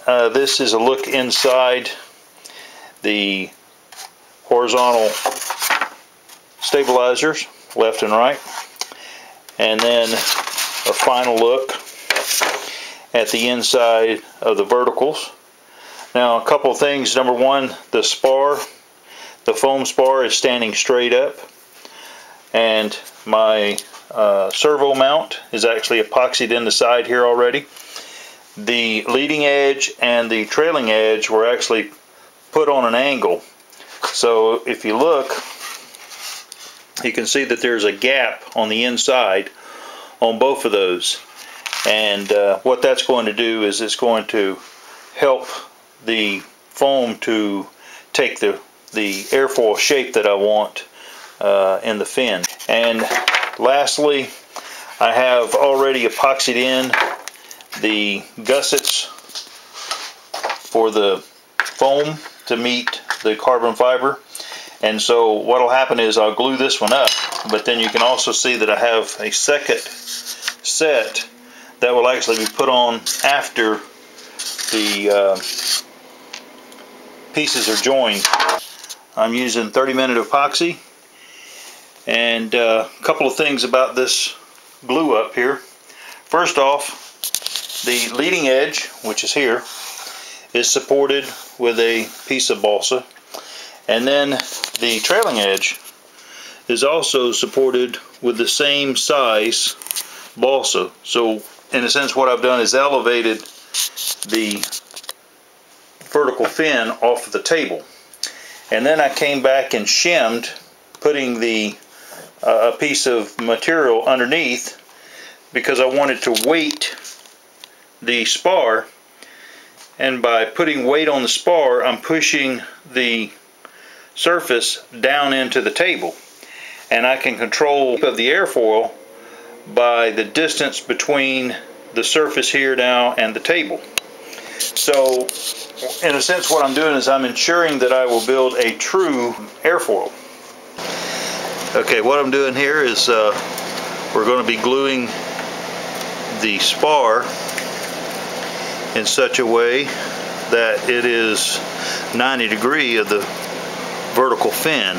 this is a look inside the horizontal stabilizers, left and right, and then a final look at the inside of the verticals. Now, a couple of things. Number one, the foam spar is standing straight up, and my servo mount is actually epoxied in the side here already. The leading edge and the trailing edge were actually put on an angle. So if you look, you can see that there's a gap on the inside on both of those. And what that's going to do is it's going to help the foam to take the airfoil shape that I want in the fin. And lastly, I have already epoxied in the gussets for the foam to meet the carbon fiber. And so what will happen is I'll glue this one up, but then you can also see that I have a second set that will actually be put on after the pieces are joined. I'm using 30-minute epoxy. And a couple of things about this glue up here. First off, the leading edge, which is here, is supported with a piece of balsa, and then the trailing edge is also supported with the same size balsa. So in a sense, what I've done is elevated the vertical fin off of the table, and then I came back and shimmed, putting the a piece of material underneath, because I wanted to weight the spar, and by putting weight on the spar, I'm pushing the surface down into the table, and I can control of the airfoil by the distance between the surface here now and the table. So in a sense, what I'm doing is I'm ensuring that I will build a true airfoil. Okay, what I'm doing here is we're going to be gluing the spar in such a way that it is 90 degrees of the vertical fin.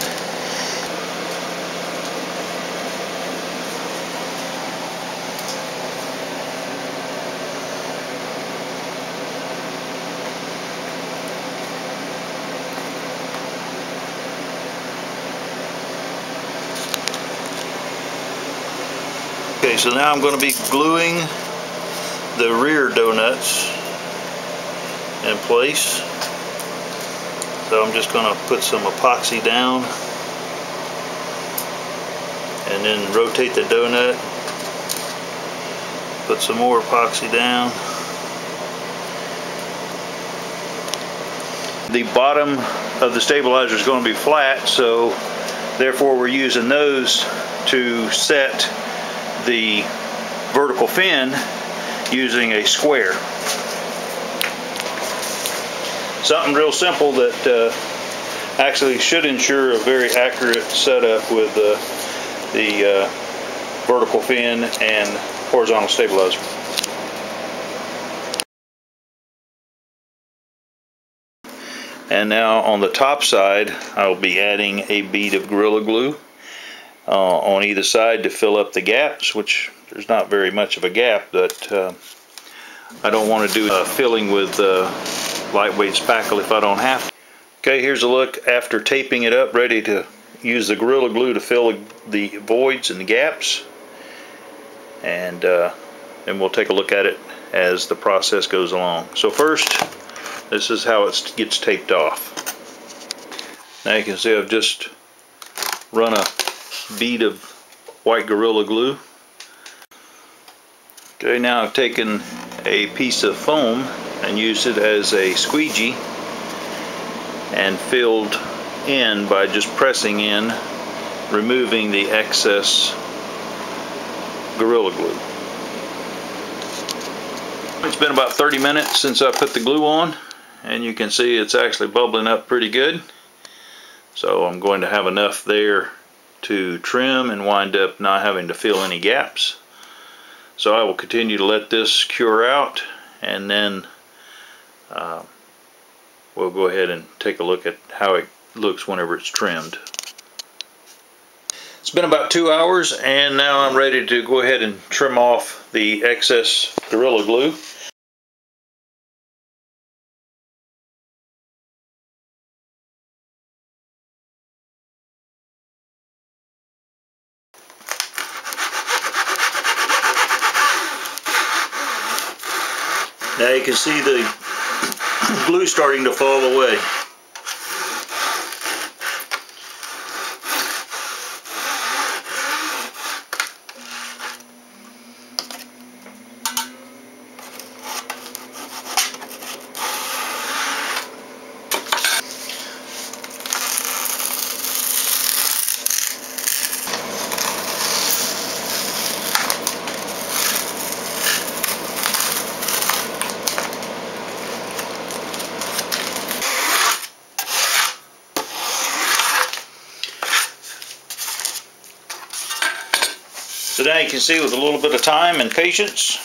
Okay, so now I'm going to be gluing the rear donuts in place. So I'm just going to put some epoxy down and then rotate the donut, put some more epoxy down. The bottom of the stabilizer is going to be flat, so therefore we're using those to set the vertical fin using a square. Something real simple that actually should ensure a very accurate setup with the vertical fin and horizontal stabilizer. And now on the top side, I'll be adding a bead of Gorilla Glue on either side to fill up the gaps, which there's not very much of a gap, but I don't want to do filling with lightweight spackle if I don't have to. Okay, here's a look after taping it up, ready to use the Gorilla Glue to fill the voids and the gaps, and then we'll take a look at it as the process goes along. So first, this is how it gets taped off. Now you can see I've just run a bead of white Gorilla Glue. Okay, now I've taken a piece of foam and used it as a squeegee and filled in by just pressing in, removing the excess Gorilla Glue. It's been about 30 minutes since I put the glue on, and you can see it's actually bubbling up pretty good. So I'm going to have enough there to trim and wind up not having to fill any gaps. So I will continue to let this cure out, and then we'll go ahead and take a look at how it looks whenever it's trimmed. It's been about 2 hours, and now I'm ready to go ahead and trim off the excess Gorilla Glue. Now you can see the glue starting to fall away. So now you can see, with a little bit of time and patience,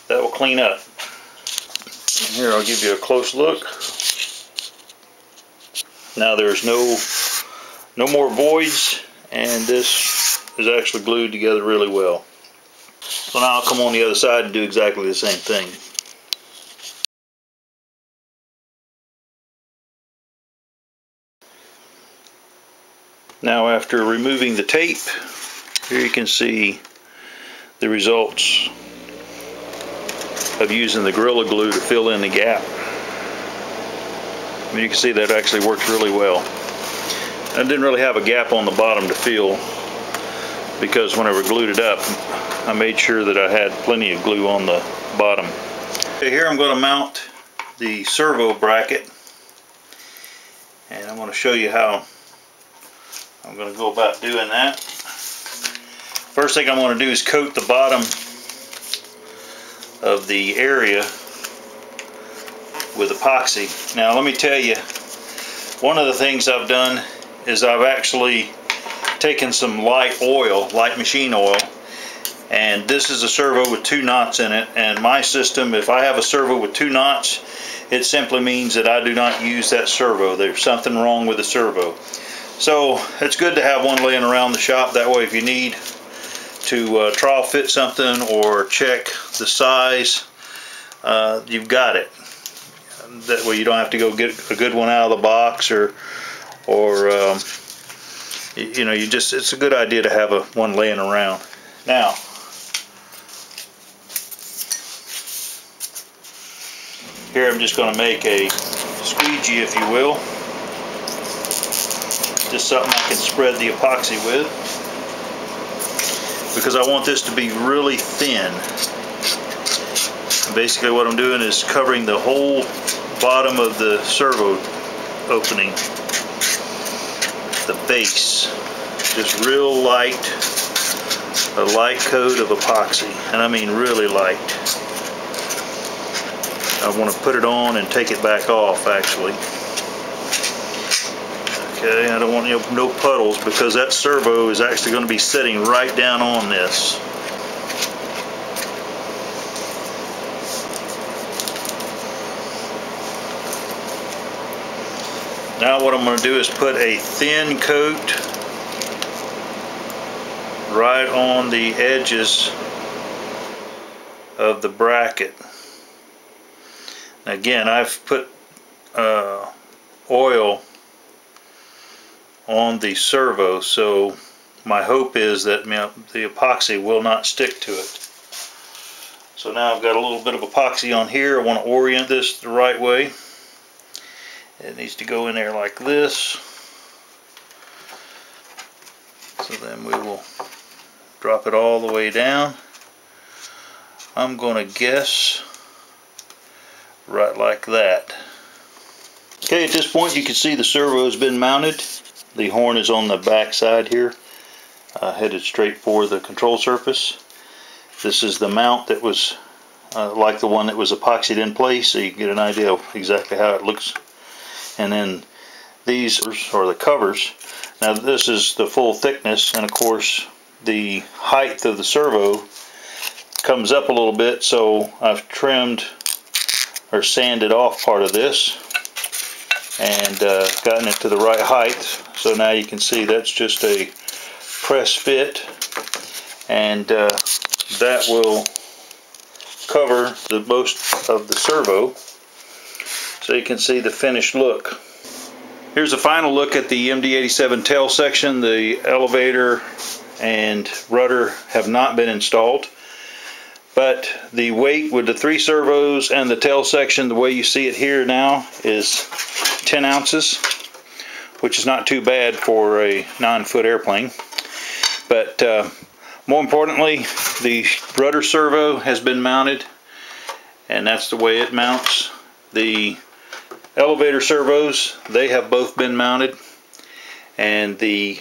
that will clean up. And here, I'll give you a close look. Now there's no more voids, and this is actually glued together really well. So now I'll come on the other side and do exactly the same thing. Now, after removing the tape, here you can see the results of using the Gorilla Glue to fill in the gap. I mean, you can see that actually works really well. I didn't really have a gap on the bottom to fill, because whenever I glued it up, I made sure that I had plenty of glue on the bottom. Okay, here I'm going to mount the servo bracket, and I'm going to show you how I'm going to go about doing that. First thing I'm going to do is coat the bottom of the area with epoxy. Now let me tell you, one of the things I've done is I've actually taken some light machine oil, and this is a servo with 2 knots in it, and my system, if I have a servo with 2 knots, it simply means that I do not use that servo. There's something wrong with the servo. So it's good to have one laying around the shop. That way, if you need to trial fit something or check the size, you've got it. That way you don't have to go get a good one out of the box, or you know, it's a good idea to have one laying around. Now, here I'm just going to make a squeegee, if you will. Just something I can spread the epoxy with, because I want this to be really thin. And basically what I'm doing is covering the whole bottom of the servo opening, the base, just real light, a light coat of epoxy, and I mean really light. I want to put it on and take it back off, actually. Okay, I don't want no puddles, because that servo is actually going to be sitting right down on this. Now what I'm going to do is put a thin coat right on the edges of the bracket. Again, I've put oil on the servo, so my hope is that the epoxy will not stick to it. So now I've got a little bit of epoxy on here. I want to orient this the right way. It needs to go in there like this. So then we will drop it all the way down. I'm going to guess right like that. Okay, at this point you can see the servo has been mounted. The horn is on the back side here, headed straight for the control surface. This is the mount that was like the one that was epoxied in place, so you can get an idea of exactly how it looks. And then these are the covers. Now this is the full thickness, and of course the height of the servo comes up a little bit, so I've trimmed or sanded off part of this and gotten it to the right height. So now you can see that's just a press fit, and that will cover the most of the servo, so you can see the finished look. Here's a final look at the MD-87 tail section. The elevator and rudder have not been installed, but the weight with the 3 servos and the tail section, the way you see it here now, is 10 ounces, which is not too bad for a 9-foot airplane. But more importantly, the rudder servo has been mounted, and that's the way it mounts. The elevator servos, they have both been mounted, and the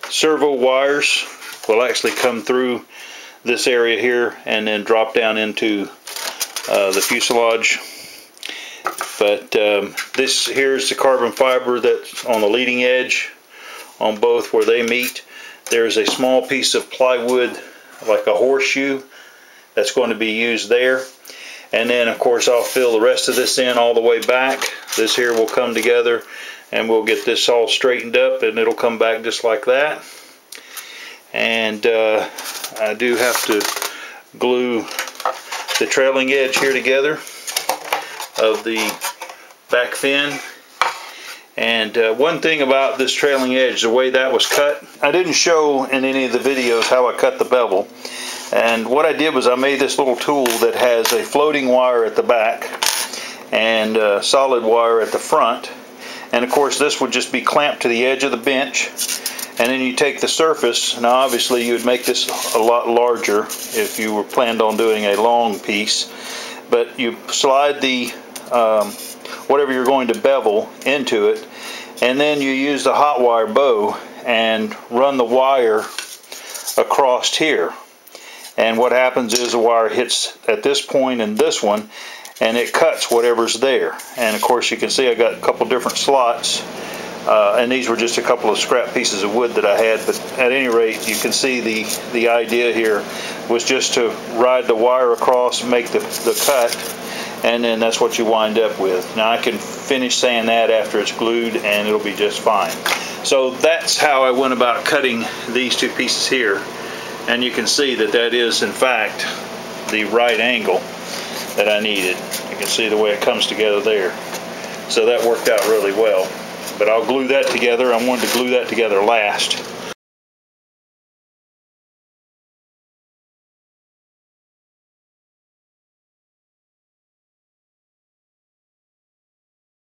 servo wires will actually come through this area here and then drop down into the fuselage. But this here's the carbon fiber that's on the leading edge on both where they meet. There's a small piece of plywood, like a horseshoe, that's going to be used there. And then of course I'll fill the rest of this in all the way back. This here will come together and we'll get this all straightened up, and it'll come back just like that. And I do have to glue the trailing edge here together of the back fin. And one thing about this trailing edge, the way that was cut, I didn't show in any of the videos how I cut the bevel. And what I did was I made this little tool that has a floating wire at the back and a solid wire at the front. And of course this would just be clamped to the edge of the bench. And then you take the surface. Now obviously you would make this a lot larger if you were planned on doing a long piece. But you slide the whatever you're going to bevel into it, and then you use the hot wire bow and run the wire across here. And what happens is the wire hits at this point and this one, and it cuts whatever's there. And of course you can see I got a couple different slots, and these were just a couple of scrap pieces of wood that I had. But at any rate, you can see the idea here was just to ride the wire across, make the cut, and then that's what you wind up with. Now I can finish saying that after it's glued and it'll be just fine. So that's how I went about cutting these 2 pieces here, and you can see that that is in fact the right angle that I needed. You can see the way it comes together there. So that worked out really well. But I'll glue that together. I wanted to glue that together last.